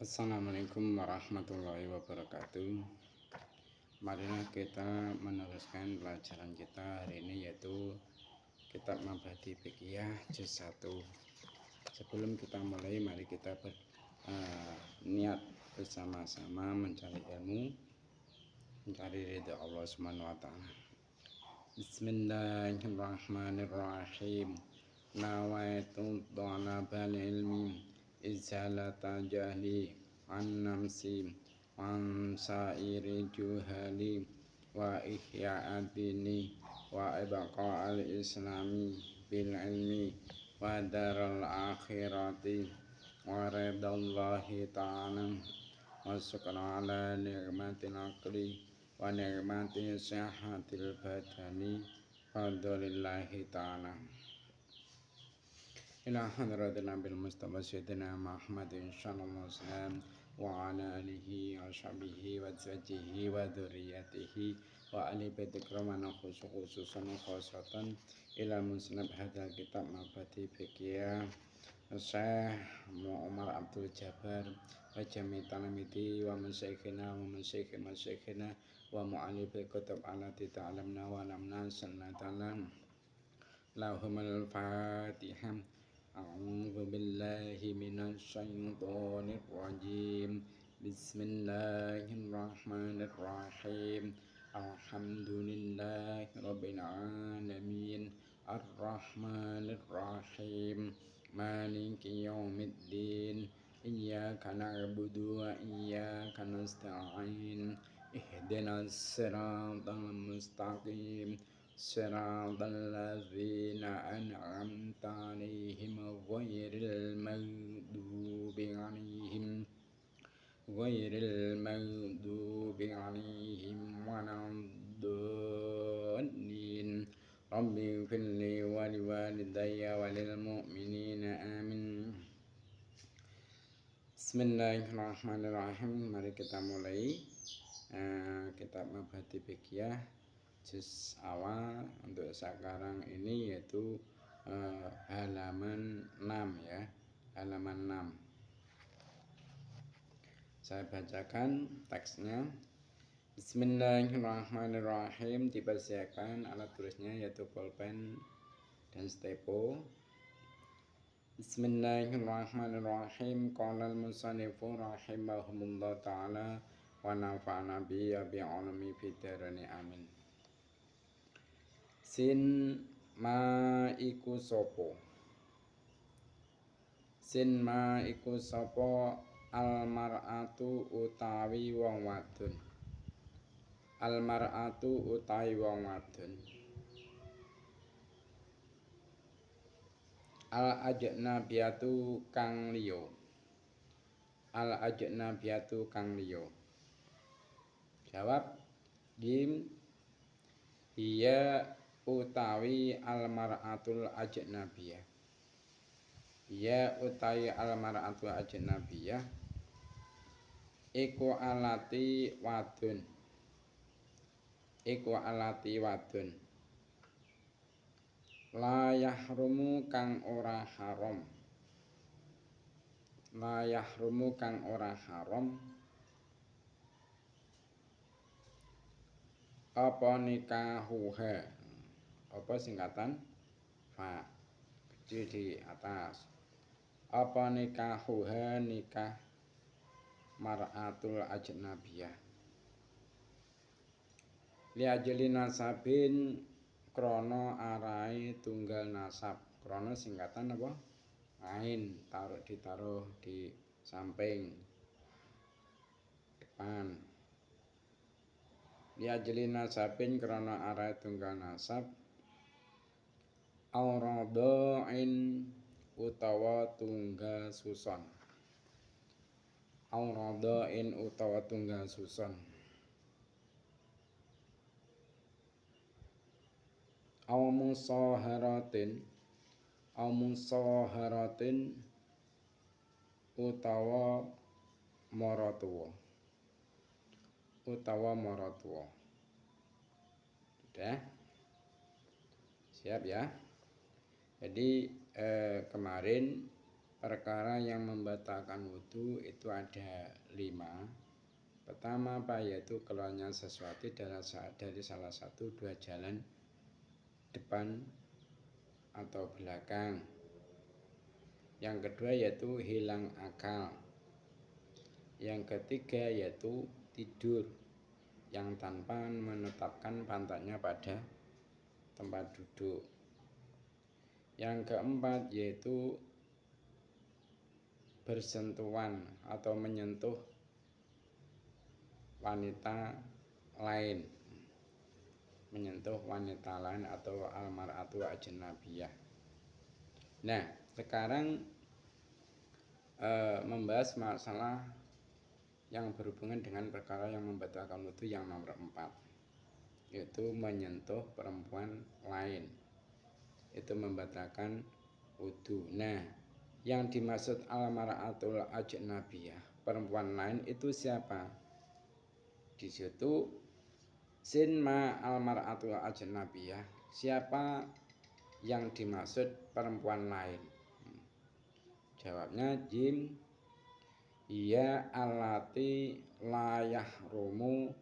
Assalamualaikum warahmatullahi wabarakatuh. Marilah kita meneruskan pelajaran kita hari ini, yaitu Kitab Mabahdi Fiqhiyah Juz 1. Sebelum kita mulai, mari kita niat bersama-sama mencari ilmu, mencari ridha Allah Subhanahu wa taala. Bismillahirrahmanirrahim. Nawaitu thalabal ilmi izalata jahli an namsi an sairi juhali wa ihya'adini wa ibqa'al islami bil ilmi wa daral akhirati wa ridallahi ta'ala wa syukra ala ni'matil aqli wa ni'mati sihhatil badani fadlillahi ta'ala. Ila hadratin Nabil Mustafa Sayyidina Muhammadin sallallahu alaihi wasallam wa ala alihi wa sahbihi wa azwajihi wa dzurriyyatihi wa ali baiti kiraman khususan khosatan ila musnad hadzal kitab Mabahdi Fiqhiyah Syekh Umar Abdul Jabbar wa jami' talamidi wa masyayikhina wa masyayikhina wa mu'allifi kutub allati ta'lamna wa lamna sallallahu lahumul fatihah. A'udzu billahi minasy syaithanir rajim. Bismillahirrahmanirrahim. Alhamdulillahi rabbil alamin. Arrahmanir rahim. Maliki yaumiddin. Iyyaka na'budu wa iyyaka nasta'in. Ihdinas siratal mustaqim. Siratal ladzina an'amta 'alaihim ghairil maghdubi 'alaihim waladdallin. Rabbi ighfirli wa liwalidayya wa lil mu'minina amin. Bismillahirrahmanirrahim. Mari kita mulai kitab Mabahdi Fiqhiyah juz awal untuk sekarang ini, yaitu halaman 6 ya, halaman 6. Saya bacakan teksnya. Bismillahirrahmanirrahim. Dipersiapkan alat tulisnya yaitu pulpen dan steko. Bismillahirrahmanirrahim. Qala al-musannifu rahimahumullah ta'ala wa nafa'ana bi ulumi fid darain amin. Sin ma iku sapa? Sin ma iku sapa almar'atu utawi wong wadon. Almar'atu utawi wong wadon. Al ajnabiyatu kang liya. Al ajnabiyatu kang liya. Jawab Jim. Iya utawi almar'atul ajnabiyah. Ya utawi almar'atul ajnabiyah iku alati wadon. Iku alati wadon. La yahrumu kang ora haram. La yahrumu kang ora haram. Apa nikahuha? Apa singkatan fa kecil di atas. Apa nikahuha? Nikah mar'atul ajnabiyah. Li ajli nasabin krana arai tunggal nasab. Krana singkatan apa? Ain, ditaruh di samping depan. Li ajli nasabin krana arai tunggal nasab. Auradain utawa tunggal suson. Auradain utawa tunggal suson. Au musaharatin utawa maratuwa. Sudah? Siap ya? Jadi kemarin perkara yang membatalkan wudhu itu ada 5. Pertama apa, yaitu keluarnya sesuatu dari salah satu dua jalan, depan atau belakang. Yang kedua yaitu hilang akal. Yang ketiga yaitu tidur yang tanpa menetapkan pantatnya pada tempat duduk. Yang keempat yaitu bersentuhan atau menyentuh wanita lain, atau almar'atu ajnabiyah. Nah, sekarang membahas masalah yang berhubungan dengan perkara yang membatalkan wudhu yang nomor 4, yaitu menyentuh perempuan lain, itu membatalkan wudhu. Nah, yang dimaksud almar'atul ajnabiyah, perempuan lain, itu siapa? Di situ sin ma almar'atul ajnabiyah, siapa yang dimaksud perempuan lain? Jawabnya jim iya allati la yahrumu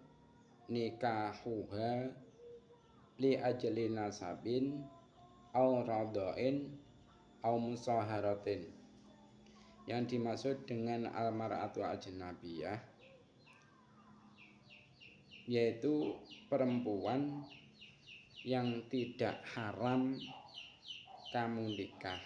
nikahuha li ajli nasabin au radhain au musaharatin. Yang dimaksud dengan almar'atu ajnabiyah yaitu perempuan yang tidak haram kamu nikah,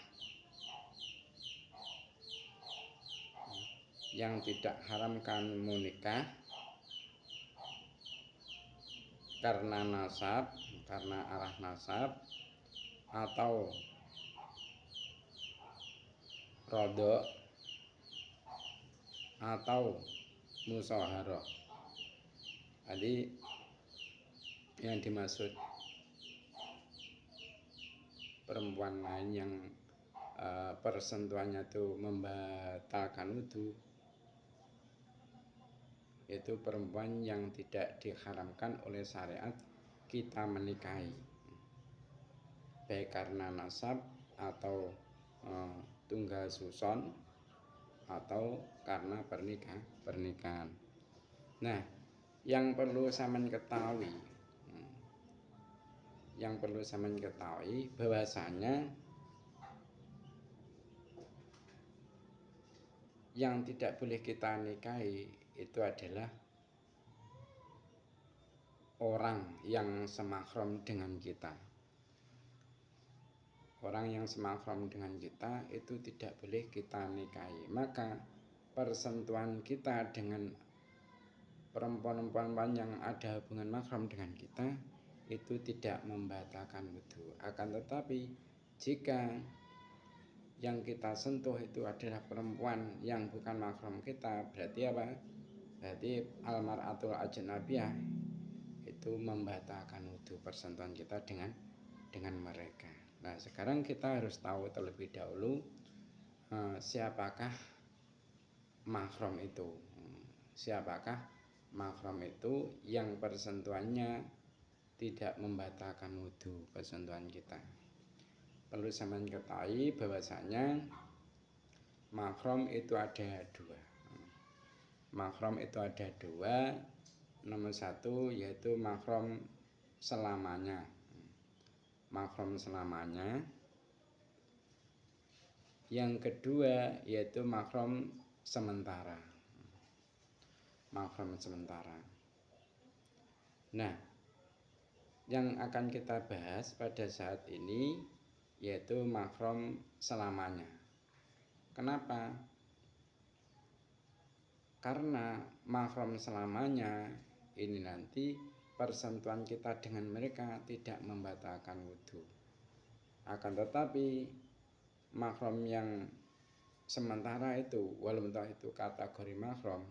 karena nasab, karena arah nasab, atau rodok, atau musaharah. Jadi yang dimaksud perempuan lain yang persentuhannya itu membatalkan wudhu, yaitu perempuan yang tidak diharamkan oleh syariat kita menikahi, baik karena nasab atau tunggal suson atau karena pernikahan. Nah, yang perlu sampeyan ketahui, bahwasanya yang tidak boleh kita nikahi itu adalah orang yang semahram dengan kita. Orang yang semahram dengan kita itu tidak boleh kita nikahi. Maka persentuhan kita dengan perempuan-perempuan yang ada hubungan mahram dengan kita itu tidak membatalkan wudhu. Akan tetapi jika yang kita sentuh itu adalah perempuan yang bukan mahram kita, berarti apa? Berarti almar'atul ajnabiyah itu membatalkan wudhu persentuhan kita dengan mereka. Nah, sekarang kita harus tahu terlebih dahulu siapakah mahram itu. Siapakah mahram itu yang persentuhannya tidak membatalkan wudhu persentuhan kita. Perlu sampeyan ketahui bahwasanya mahram itu ada 2. Mahram itu ada 2. Nomor 1 yaitu mahram selamanya. Mahram selamanya. Yang kedua yaitu mahram sementara. Mahram sementara. Nah, yang akan kita bahas pada saat ini yaitu mahram selamanya. Kenapa? Karena mahram selamanya ini nanti persentuhan kita dengan mereka tidak membatalkan wudhu. Akan tetapi mahram yang sementara itu, walaupun itu kategori mahram,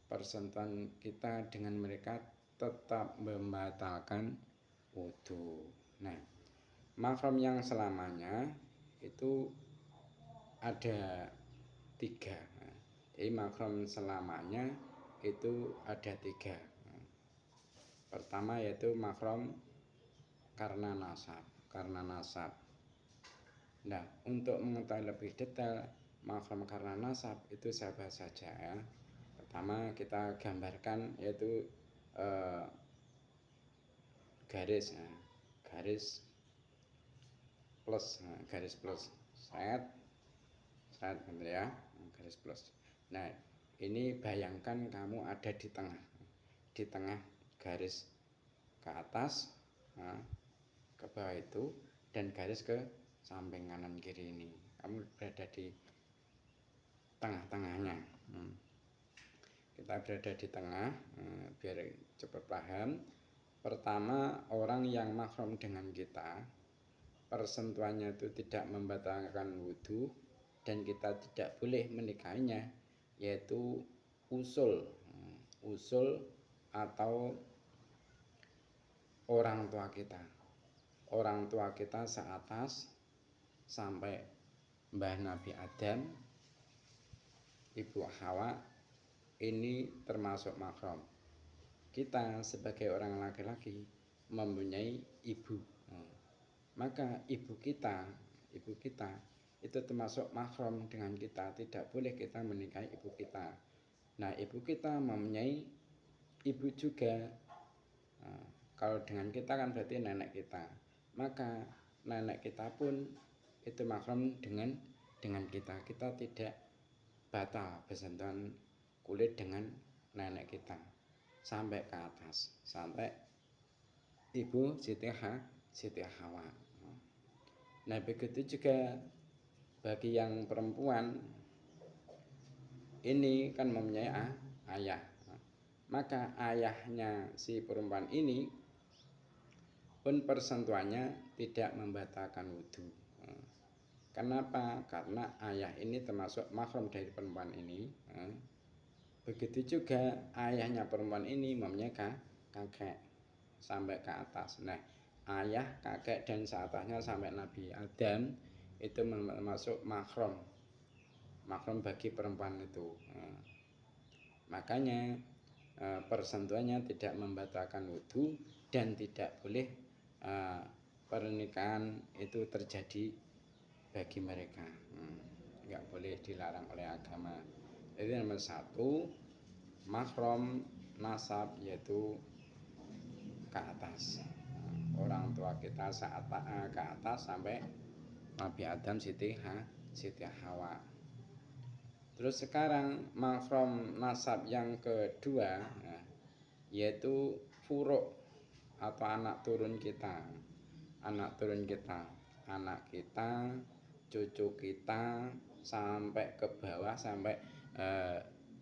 persentuhan kita dengan mereka tetap membatalkan wudhu. Nah, mahram yang selamanya itu ada 3. Jadi mahram selamanya itu ada 3. Pertama yaitu mahram karena nasab. Nah, untuk mengetahui lebih detail mahram karena nasab itu saya bahas saja ya. Pertama kita gambarkan yaitu garis garis plus set gitu ya, garis plus. Nah, ini bayangkan kamu ada di tengah garis ke atas, ke bawah itu, dan garis ke samping kanan kiri ini. Kamu berada di tengah-tengahnya. Kita berada di tengah, biar cepat paham. Pertama, orang yang mahram dengan kita, persentuhannya itu tidak membatalkan wudhu dan kita tidak boleh menikahinya, yaitu usul atau orang tua kita seatas sampai Mbah Nabi Adam, Ibu Hawa, ini termasuk mahram. Kita sebagai orang laki-laki mempunyai ibu, maka ibu kita itu termasuk mahram dengan kita. Tidak boleh kita menikahi ibu kita. Nah, ibu kita mempunyai ibu juga. Kalau dengan kita kan berarti nenek kita, maka nenek kita pun itu mahram dengan kita. Kita tidak batal bersentuhan kulit dengan nenek kita sampai ke atas, sampai ibu Siti Hawa. Nah, begitu juga bagi yang perempuan, ini kan mempunyai ayah, maka ayahnya si perempuan ini pun persentuhannya tidak membatalkan wudhu. Kenapa? Karena ayah ini termasuk mahram dari perempuan ini. Begitu juga ayahnya perempuan ini mempunyai kakek sampai ke atas. Nah, ayah, kakek, dan seatasnya sampai Nabi Adam itu termasuk mahram bagi perempuan itu. Makanya persentuhannya tidak membatalkan wudhu dan tidak boleh pernikahan itu terjadi bagi mereka. Nggak boleh, dilarang oleh agama. Itu nomor satu, mahram nasab, yaitu ke atas, orang tua kita saat ke atas sampai Nabi Adam, Siti Hawa. Terus sekarang mahram nasab yang kedua, yaitu furuk atau anak turun kita, anak kita, cucu kita, sampai ke bawah, sampai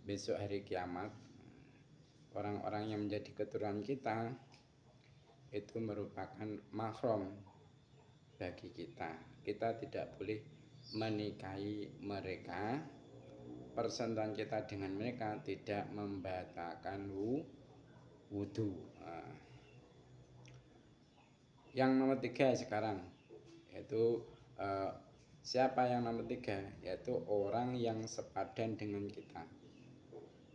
besok hari kiamat. Orang-orang yang menjadi keturunan kita itu merupakan mahram bagi kita. Kita tidak boleh menikahi mereka. Persentuhan kita dengan mereka tidak membatalkan wudhu. Yang nomor 3 sekarang, yaitu siapa yang nomor 3? Yaitu orang yang sepadan dengan kita.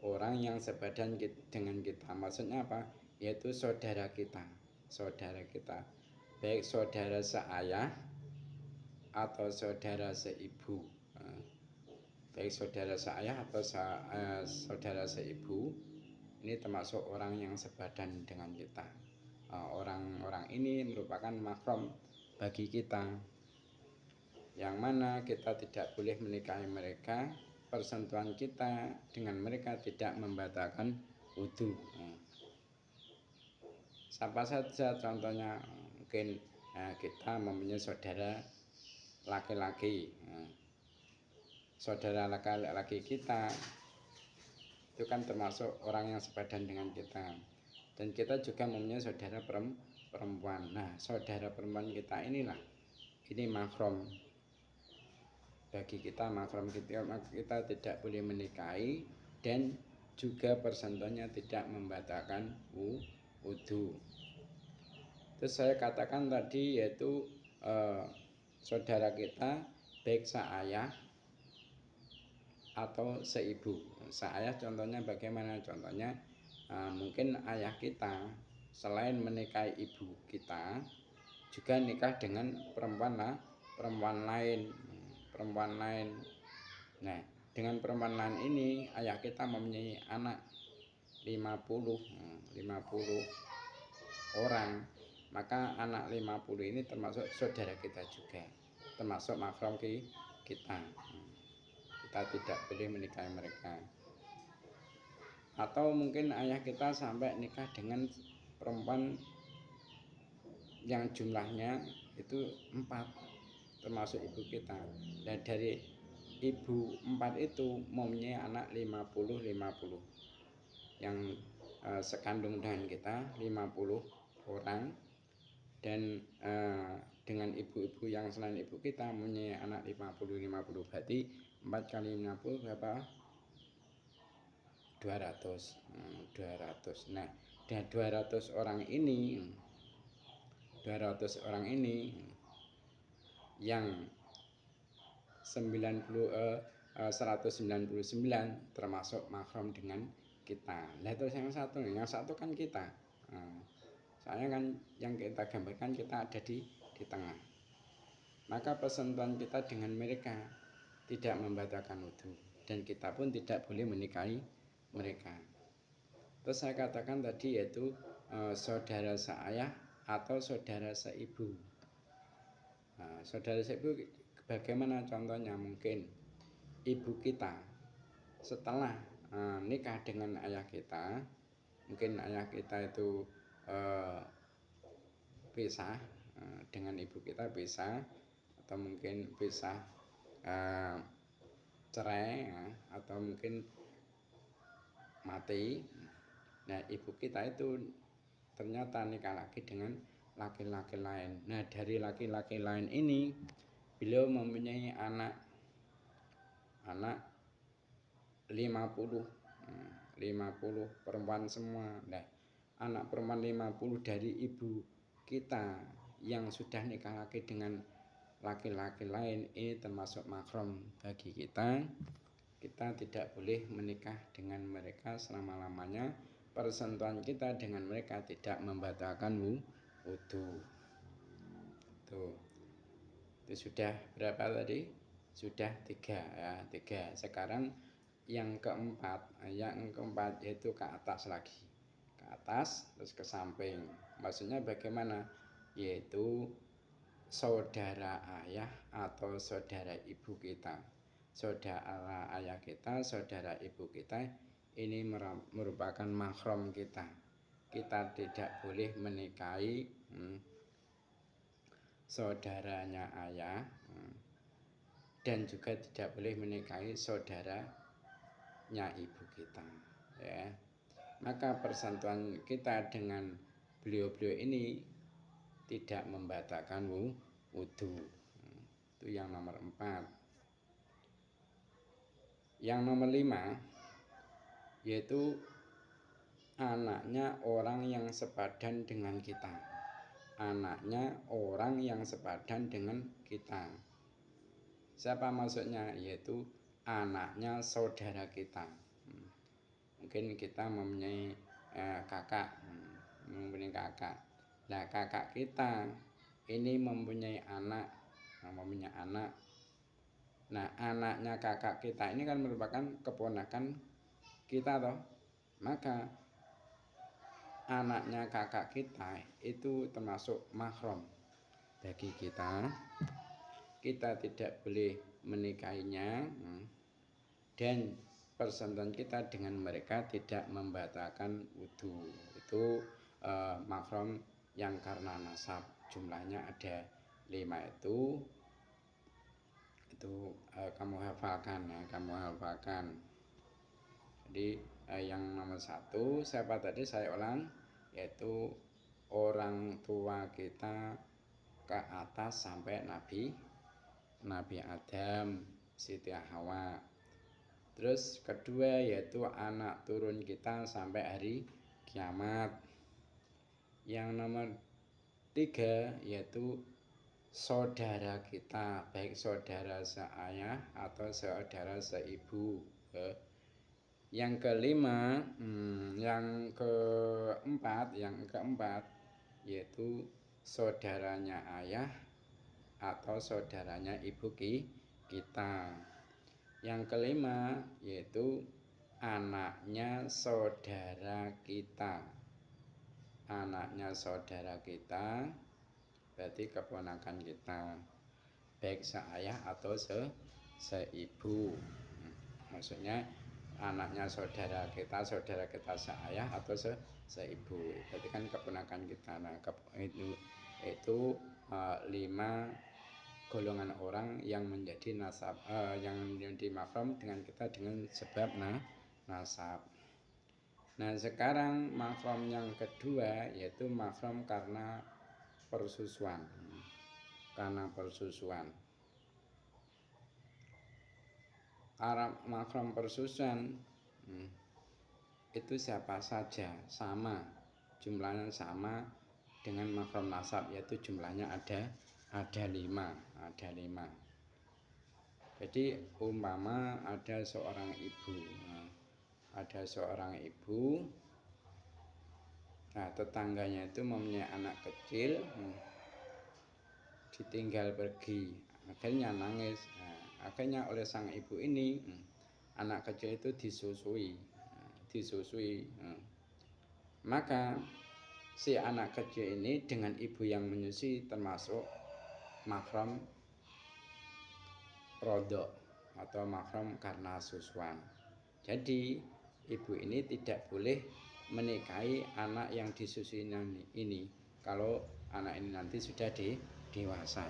Orang yang sepadan dengan kita, maksudnya apa? Yaitu saudara kita, baik saudara seayah atau saudara seibu. Baik saudara seayah atau saudara seibu, ini termasuk orang yang sepadan dengan kita. Orang-orang ini merupakan mahram bagi kita, yang mana kita tidak boleh menikahi mereka. Persentuhan kita dengan mereka tidak membatalkan wudhu. Siapa saja contohnya, mungkin kita mempunyai saudara laki-laki, saudara laki-laki kita itu kan termasuk orang yang sepadan dengan kita, dan kita juga mempunyai saudara perempuan. Nah, saudara perempuan kita ini mahram bagi kita, kita tidak boleh menikahi, dan juga persentuhannya tidak membatalkan wudhu. Terus saya katakan tadi, yaitu saudara kita baik seayah atau seibu. Seayah contohnya bagaimana? Contohnya mungkin ayah kita selain menikahi ibu kita juga nikah dengan perempuan perempuan lain. Nah, dengan perempuan lain ini ayah kita mempunyai anak 50 orang, maka anak 50 ini termasuk saudara kita juga, termasuk mahram kita. Kita tidak boleh menikahi mereka. Atau mungkin ayah kita sampai nikah dengan perempuan yang jumlahnya itu 4, termasuk ibu kita. Dan dari ibu 4 itu mempunyai anak 50 yang sekandung dengan kita 50 orang, dan dengan ibu-ibu yang selain ibu kita mempunyai anak 50, berarti 4 kali 50 berapa? 200. Nah, dan 200 orang ini yang 199 termasuk mahram dengan kita. Nah, terus yang satu kan kita. Soalnya kan yang kita gambarkan kita ada di tengah. Maka persentuhan kita dengan mereka tidak membatalkan wudhu, dan kita pun tidak boleh menikahi mereka. Terus saya katakan tadi yaitu saudara seayah atau saudara seibu. Saudara seibu bagaimana contohnya? Mungkin ibu kita setelah nikah dengan ayah kita, mungkin ayah kita itu pisah dengan ibu kita, pisah, atau mungkin pisah cerai, atau mungkin mati. Nah, ibu kita itu ternyata nikah lagi dengan laki-laki lain. Nah, dari laki-laki lain ini beliau mempunyai anak 50 perempuan semua. Nah, anak perempuan 50 dari ibu kita yang sudah nikah lagi dengan laki-laki lain ini termasuk mahram bagi kita. Kita tidak boleh menikah dengan mereka selama-lamanya. Persentuhan kita dengan mereka tidak membatalkan wudhu. Tuh. Itu sudah berapa tadi? Sudah 3 ya, 3. Sekarang yang keempat yaitu ke atas lagi. Ke atas terus ke samping. Maksudnya bagaimana? Yaitu saudara ayah atau saudara ibu kita. Saudara ayah kita, saudara ibu kita ini merupakan mahram kita. Kita tidak boleh menikahi saudaranya ayah, dan juga tidak boleh menikahi saudaranya ibu kita, ya. Maka persentuhan kita dengan beliau-beliau ini tidak membatalkan wudhu. Itu yang nomor 4. Yang nomor 5 yaitu anaknya orang yang sepadan dengan kita. Anaknya orang yang sepadan dengan kita. Siapa maksudnya? Yaitu anaknya saudara kita. Mungkin kita mempunyai kakak. Nah, kakak kita ini mempunyai anak. Nah, anaknya kakak kita ini kan merupakan keponakan kita toh. Maka anaknya kakak kita itu termasuk mahram bagi kita. Kita tidak boleh menikahinya, dan persentuhan kita dengan mereka tidak membatalkan wudhu. Itu mahram yang karena nasab, jumlahnya ada 5 itu kamu hafalkan ya, Jadi yang nomor 1 siapa tadi, saya ulang, yaitu orang tua kita ke atas sampai Nabi Adam, Siti Hawa. Terus kedua yaitu anak turun kita sampai hari kiamat. Yang nomor 3 yaitu saudara kita, baik saudara seayah atau saudara seibu. Yang kelima, yang keempat yaitu saudaranya ayah atau saudaranya ibu kita. Yang kelima yaitu anaknya saudara kita. Anaknya saudara kita berarti keponakan kita, baik seayah atau seibu. Maksudnya anaknya saudara kita seayah atau seibu. Berarti kan keponakan kita. Nah, itu 5 golongan orang yang menjadi nasab, yang menjadi mahram dengan kita dengan sebab nasab. Nah, sekarang mahram yang kedua yaitu mahram karena persusuan. Karena persusuan. Mahram persusuan itu siapa saja, sama, jumlahnya sama dengan mahram nasab, yaitu jumlahnya ada 5. Jadi umpama ada seorang ibu, nah tetangganya itu mempunyai anak kecil, ditinggal pergi, akhirnya nangis. Nah, akhirnya oleh sang ibu ini anak kecil itu disusui. Maka si anak kecil ini dengan ibu yang menyusui termasuk mahram rodok atau mahram karena susuan. Jadi ibu ini tidak boleh menikahi anak yang disusui ini kalau anak ini nanti sudah dewasa.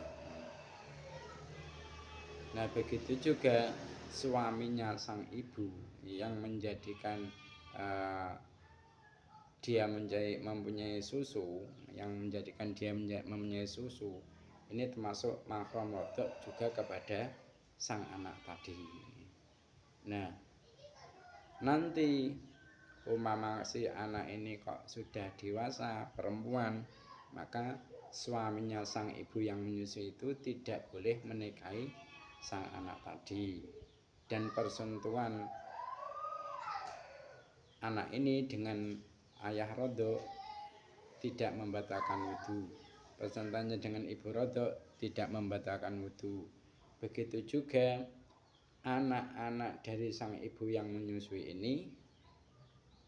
Nah, begitu juga suaminya sang ibu yang menjadikan dia mempunyai susu, yang menjadikan dia mempunyai susu, ini termasuk mahram rodok juga kepada sang anak tadi. Nah, nanti umpama si anak ini kok sudah dewasa, perempuan, maka suaminya sang ibu yang menyusui itu tidak boleh menikahi sang anak tadi. Dan persentuhan anak ini dengan ayah rodok tidak membatalkan wudu. Persentuhannya dengan ibu rodok tidak membatalkan wudu. Begitu juga anak-anak dari sang ibu yang menyusui ini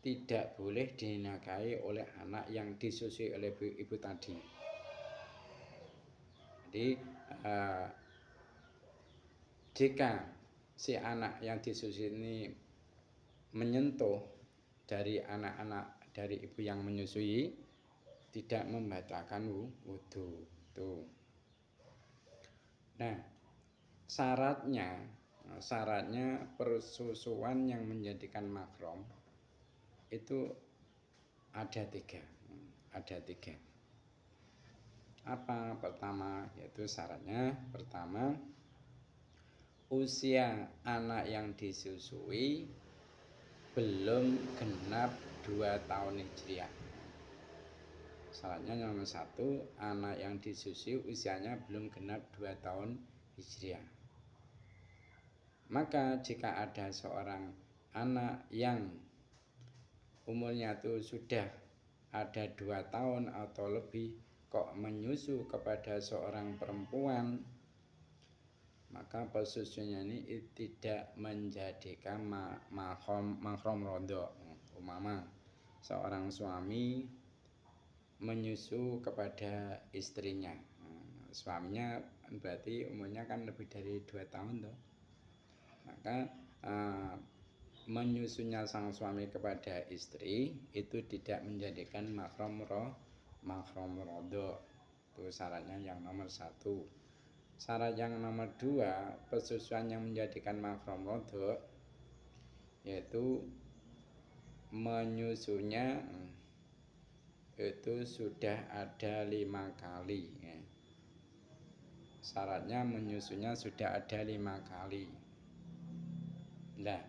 tidak boleh dinikahi oleh anak yang disusui oleh ibu tadi. Jadi jika si anak yang disusui ini menyentuh dari anak-anak dari ibu yang menyusui, tidak membatalkan wudu. Nah, syaratnya persusuan yang menjadikan mahram itu ada tiga. Apa? Pertama, yaitu syaratnya pertama, usia anak yang disusui belum genap 2 tahun hijriah. Syaratnya nomor 1, anak yang disusui usianya belum genap 2 tahun hijriah. Maka jika ada seorang anak yang umurnya itu sudah ada 2 tahun atau lebih kok menyusu kepada seorang perempuan, maka persusuannya ini tidak menjadikan mahram rodok. Umpama seorang suami menyusu kepada istrinya, suaminya berarti umurnya kan lebih dari 2 tahun toh. Maka menyusunya sang suami kepada istri itu tidak menjadikan mahram rodok. Itu syaratnya yang nomor 1. Syarat yang nomor 2, persusuan yang menjadikan mahram rodok yaitu menyusunya itu sudah ada 5 kali. Syaratnya menyusunya sudah ada 5 kali. Nah,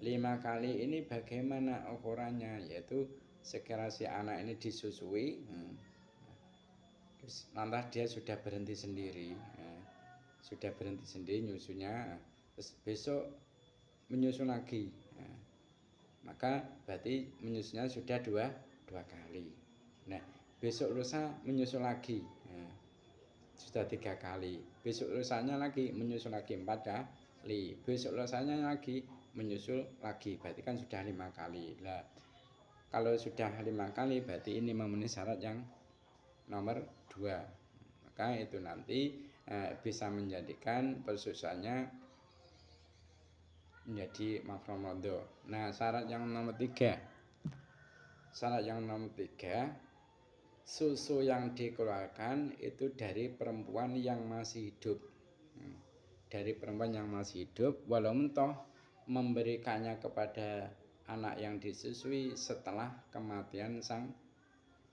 5 kali ini bagaimana ukurannya? Yaitu sekira si anak ini disusui, lantas dia sudah berhenti sendiri, nyusunya, terus besok menyusu lagi, maka berarti menyusunya sudah dua kali. Nah, besok lusa menyusu lagi, sudah 3 kali. Besok lusanya lagi menyusul lagi 4 kali. Besok lusanya lagi menyusul lagi. Berarti kan sudah 5 kali. Nah, kalau sudah 5 kali berarti ini memenuhi syarat yang nomor 2. Maka itu nanti bisa menjadikan persusuannya menjadi makrom rodho. Nah, syarat yang nomor 3. Syarat yang nomor 3, susu yang dikeluarkan itu dari perempuan yang masih hidup. Dari perempuan yang masih hidup, walaupun toh memberikannya kepada anak yang disusui setelah kematian sang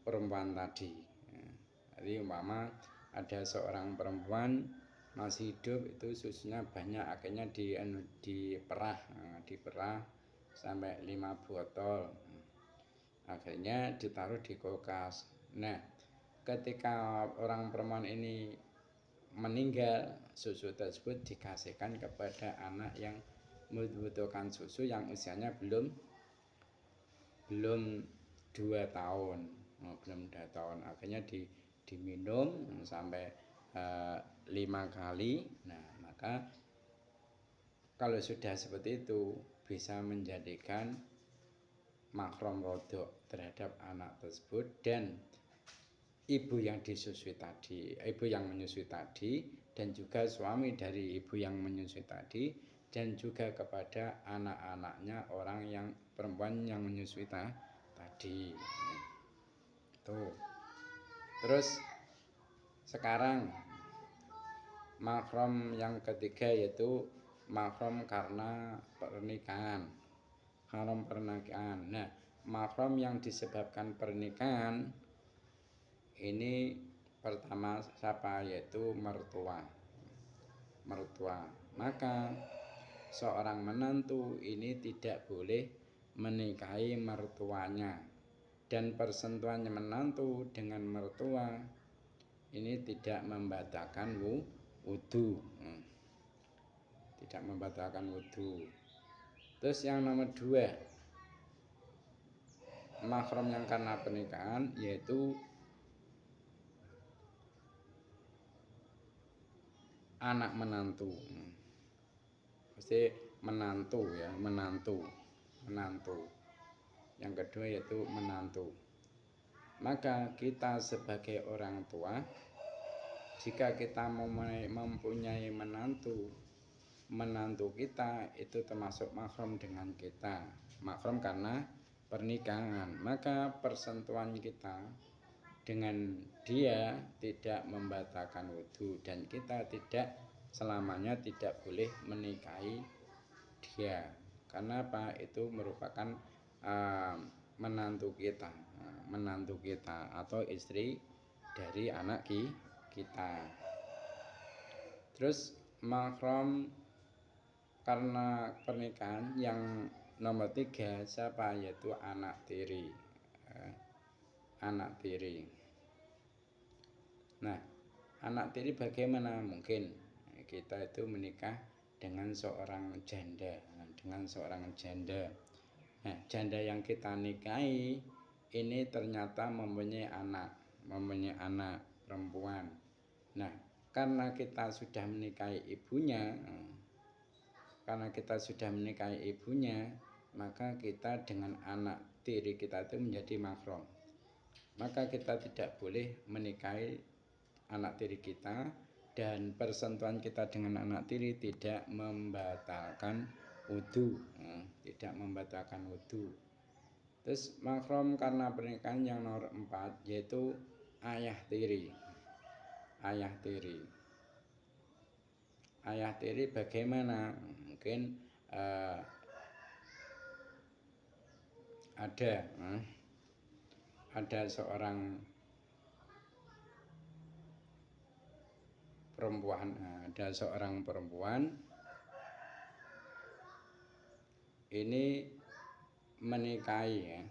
perempuan tadi. Jadi umpama ada seorang perempuan masih hidup, itu susunya banyak, akhirnya diperah sampai 5 botol. Akhirnya ditaruh di kulkas. Nah, ketika orang perempuan ini meninggal, susu tersebut dikasihkan kepada anak yang membutuhkan susu yang usianya belum 2 tahun. Belum 2 tahun. Akhirnya diminum sampai 5 kali. Nah, maka kalau sudah seperti itu bisa menjadikan makrom rodho terhadap anak tersebut dan ibu yang disusui tadi, ibu yang menyusui tadi, dan juga suami dari ibu yang menyusui tadi, dan juga kepada anak-anaknya orang yang perempuan yang menyusui tadi. Tuh. Terus sekarang makrom yang ketiga yaitu makrom karena pernikahan. Haram pernikahan. Nah, makrom yang disebabkan pernikahan ini pertama siapa? Yaitu mertua. Maka seorang menantu ini tidak boleh menikahi mertuanya, dan persentuhan menantu dengan mertua ini tidak membatalkan wudu. Tidak membatalkan wudu. Terus yang nomor 2, mahram yang karena pernikahan yaitu anak menantu. Pasti menantu ya, menantu. Yang kedua yaitu menantu. Maka kita sebagai orang tua, jika kita mempunyai menantu kita itu termasuk mahram dengan kita. Mahram karena pernikahan. Maka persentuhan kita dengan dia tidak membatalkan wudu, dan kita tidak selamanya tidak boleh menikahi dia. Karena apa? Itu merupakan menantu kita atau istri dari anak kita. Terus mahram karena pernikahan yang nomor 3 siapa? Yaitu anak tiri. Nah, anak tiri bagaimana? Mungkin kita itu menikah dengan seorang janda. Nah, janda yang kita nikahi ini ternyata mempunyai anak perempuan. Nah, karena kita sudah menikahi ibunya, maka kita dengan anak tiri kita itu menjadi mahram. Maka kita tidak boleh menikahi anak tiri kita, dan persentuhan kita dengan anak tiri tidak membatalkan wudu. Terus mahram karena pernikahan yang nomor 4 yaitu ayah tiri. Ayah tiri bagaimana? Mungkin ada seorang perempuan ini menikahi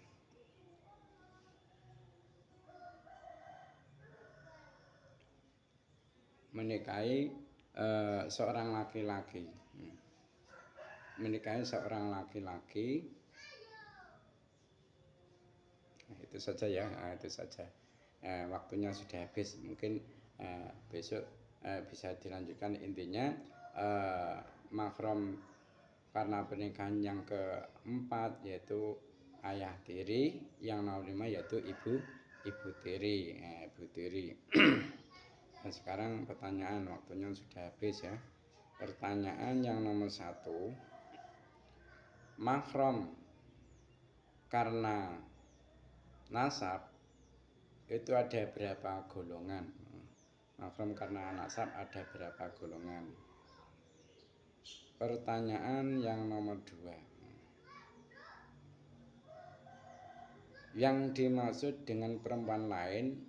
seorang laki-laki. Itu saja ya. Waktunya sudah habis. Mungkin Besok bisa dilanjutkan. Intinya mahram karena pernikahan yang keempat yaitu ayah tiri, yang nomor 5 yaitu ibu tiri. Ibu tiri. Nah, sekarang pertanyaan, waktunya sudah habis ya. Pertanyaan yang nomor 1, mahram karena nasab itu ada berapa golongan? Mahram karena nasab ada berapa golongan? Pertanyaan yang nomor 2, yang dimaksud dengan perempuan lain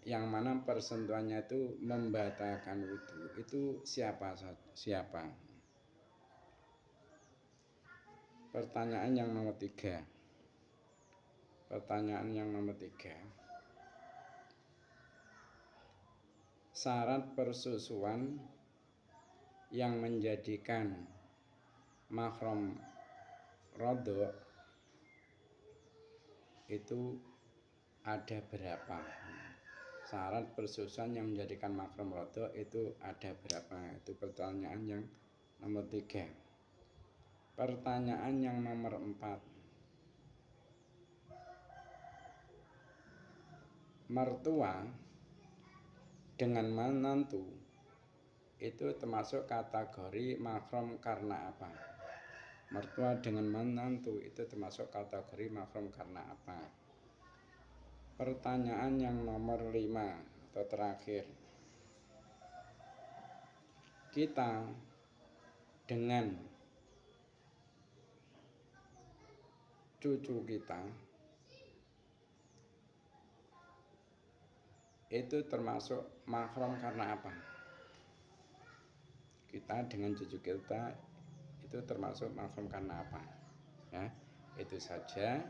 yang mana persentuhannya itu membatalkan wudu, itu siapa? Pertanyaan yang nomor 3. Syarat persusuan yang menjadikan mahram rodok itu ada berapa? Syarat persusuan yang menjadikan mahram rodok itu ada berapa? Itu pertanyaan yang nomor 3. Pertanyaan yang nomor 4, mertua dengan menantu itu termasuk kategori mahram karena apa? Mertua dengan menantu itu termasuk kategori mahram karena apa? Pertanyaan yang nomor 5 atau terakhir, kita dengan cucu kita itu termasuk mahram karena apa? Kita dengan cucu kita itu termasuk mahram karena apa? Ya, itu saja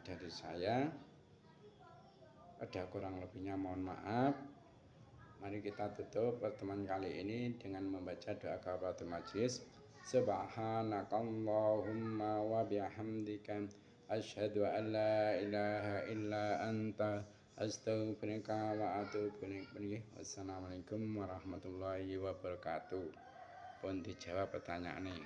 dari saya. Ada kurang lebihnya mohon maaf. Mari kita tutup pertemuan kali ini dengan membaca doa kafaratul majlis. Subhanakallahumma wa bihamdika asyhadu an la ilaha illa anta astaghfiruka wa atubu ilaik. Wassalamualaikum warahmatullahi wabarakatuh. Pun dijawab pertanyaannya.